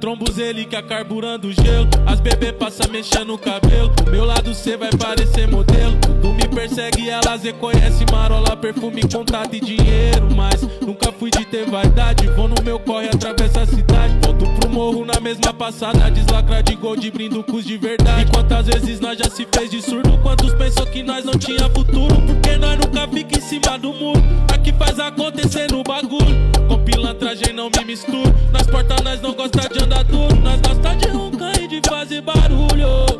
trombos ele que carburando o gelo. As bebê passa mexendo o cabelo. Do meu lado cê vai parecer modelo. Tudo me persegue, elas reconhecem marola, perfume, contato e dinheiro. Mas nunca fui de ter vaidade. Vou no meu corre, atravesso a cidade. Volto pro morro na mesma passada. Deslacra de gold, brindo com os de verdade. E quantas vezes nós já se fez de surdo? Quantos pensou que nós não tinha futuro? Porque nós nunca fica em cima do muro. Aqui faz acontecer no bagulho. Com pilantragem não me misturo. Nas portas nós não gosta de andar duro. Nós gosta de roncar e de fazer barulho.